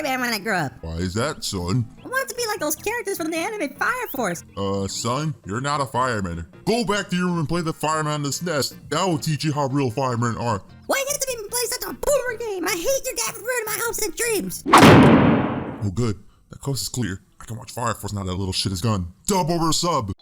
fireman when I grow up. Why is that, son? I wanted to be like those characters from the anime Fire Force. Son, you're not a fireman. Go back to your room and play the Fireman on this nest. That will teach you how real firemen are. Why you get to even play such a boomer game? I hate your dad for ruining my hopes and dreams. Oh good, that coast is clear. I can watch Fire Force now that little shit is gone. Dub over sub.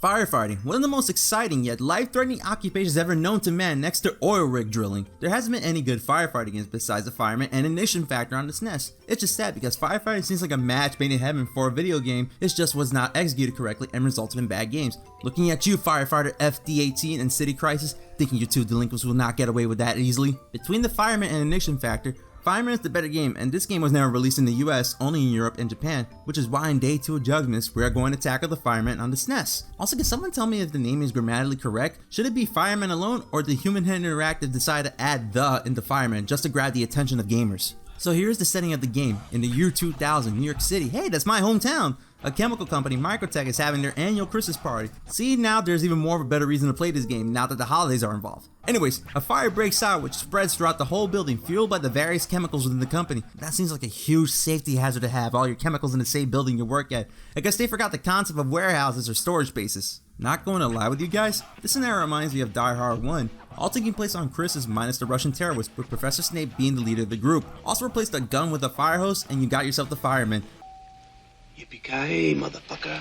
Firefighting, one of the most exciting yet life-threatening occupations ever known to man next to oil rig drilling. There hasn't been any good firefighting games besides the Firemen and Ignition Factor on the SNES. It's just sad because firefighting seems like a match made in heaven for a video game. It just was not executed correctly and resulted in bad games. Looking at you, Firefighter FD18 and City Crisis, thinking you two delinquents will not get away with that easily. Between the Firemen and Ignition Factor, Firemen is the better game, and this game was never released in the US, only in Europe and Japan, which is why in day 2 of JuggzMas, we are going to tackle the Firemen on the SNES. Also, can someone tell me if the name is grammatically correct? Should it be Firemen alone, or did Human Head Interactive decide to add the into Firemen just to grab the attention of gamers? So here's the setting of the game. In the year 2000, New York City, hey, that's my hometown! A chemical company, Microtech, is having their annual Christmas party. See, now there's even more of a better reason to play this game now that the holidays are involved. Anyways, a fire breaks out which spreads throughout the whole building, fueled by the various chemicals within the company. That seems like a huge safety hazard to have all your chemicals in the same building you work at. I guess they forgot the concept of warehouses or storage spaces. Not going to lie with you guys, this scenario reminds me of Die Hard 1. All taking place on Christmas minus the Russian terrorist, with Professor Snape being the leader of the group. Also replace the gun with a fire hose and you got yourself the Fireman. Yippee-ki-yay, motherfucker.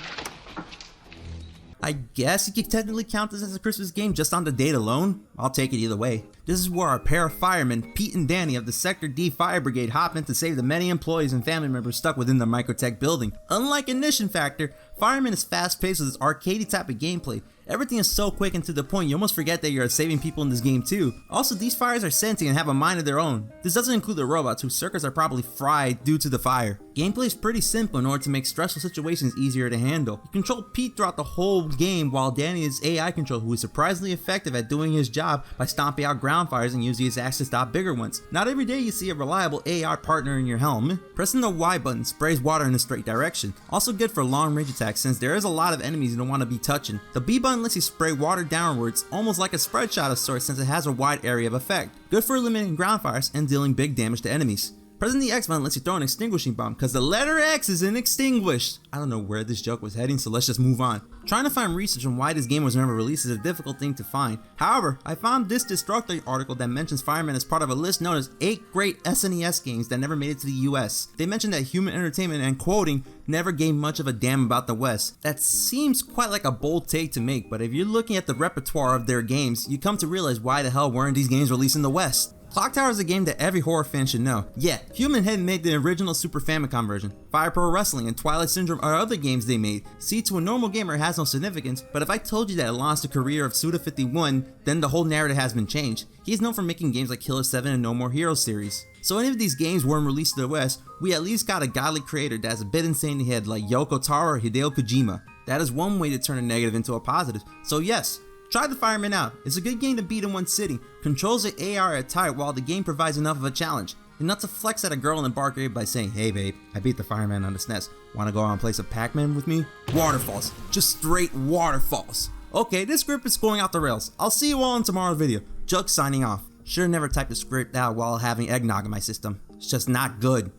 I guess you could technically count this as a Christmas game just on the date alone. I'll take it either way. This is where our pair of firemen, Pete and Danny of the Sector D Fire Brigade, hop in to save the many employees and family members stuck within the Microtech building. Unlike Ignition Factor, Fireman is fast paced with its arcadey type of gameplay. Everything is so quick and to the point you almost forget that you're saving people in this game too. Also, these fires are sentient and have a mind of their own. This doesn't include the robots whose circuits are probably fried due to the fire. Gameplay is pretty simple in order to make stressful situations easier to handle. You control Pete throughout the whole game while Danny is AI control, who is surprisingly effective at doing his job by stomping out ground fires and using his axe to stop bigger ones. Not every day you see a reliable AR partner in your helm. Pressing the Y button sprays water in a straight direction. Also good for long range attacks since there is a lot of enemies you don't want to be touching. The B button lets you spray water downwards, almost like a spread shot of sorts since it has a wide area of effect. Good for eliminating ground fires and dealing big damage to enemies. Pressing the X button lets you throw an extinguishing bomb because the letter X is in extinguished. I don't know where this joke was heading, so let's just move on. Trying to find research on why this game was never released is a difficult thing to find. However, I found this Destructoid article that mentions Firemen as part of a list known as 8 great SNES games that never made it to the US. They mentioned that Human Entertainment, and quoting, never gave much of a damn about the West. That seems quite like a bold take to make, but if you're looking at the repertoire of their games, you come to realize why the hell weren't these games released in the West. Clock Tower is a game that every horror fan should know. Yeah, Human Head made the original Super Famicom version. Fire Pro Wrestling and Twilight Syndrome are other games they made. See, to a normal gamer it has no significance, but if I told you that it launched the career of Suda51, then the whole narrative has been changed. He's known for making games like Killer 7 and No More Heroes series. So any of these games weren't released to the West, we at least got a godly creator that's a bit insane in the head like Yoko Taro or Hideo Kojima. That is one way to turn a negative into a positive. So yes, try the Fireman out. It's a good game to beat in one sitting. Controls the AR at tight while the game provides enough of a challenge. And not to flex at a girl in the bar grade by saying, hey babe, I beat the Fireman on the SNES. Wanna go out and play some Pac-Man with me? Waterfalls. Just straight waterfalls. Okay, this script is going off the rails. I'll see you all in tomorrow's video. Jugz signing off. Sure never typed the script out while having eggnog in my system. It's just not good.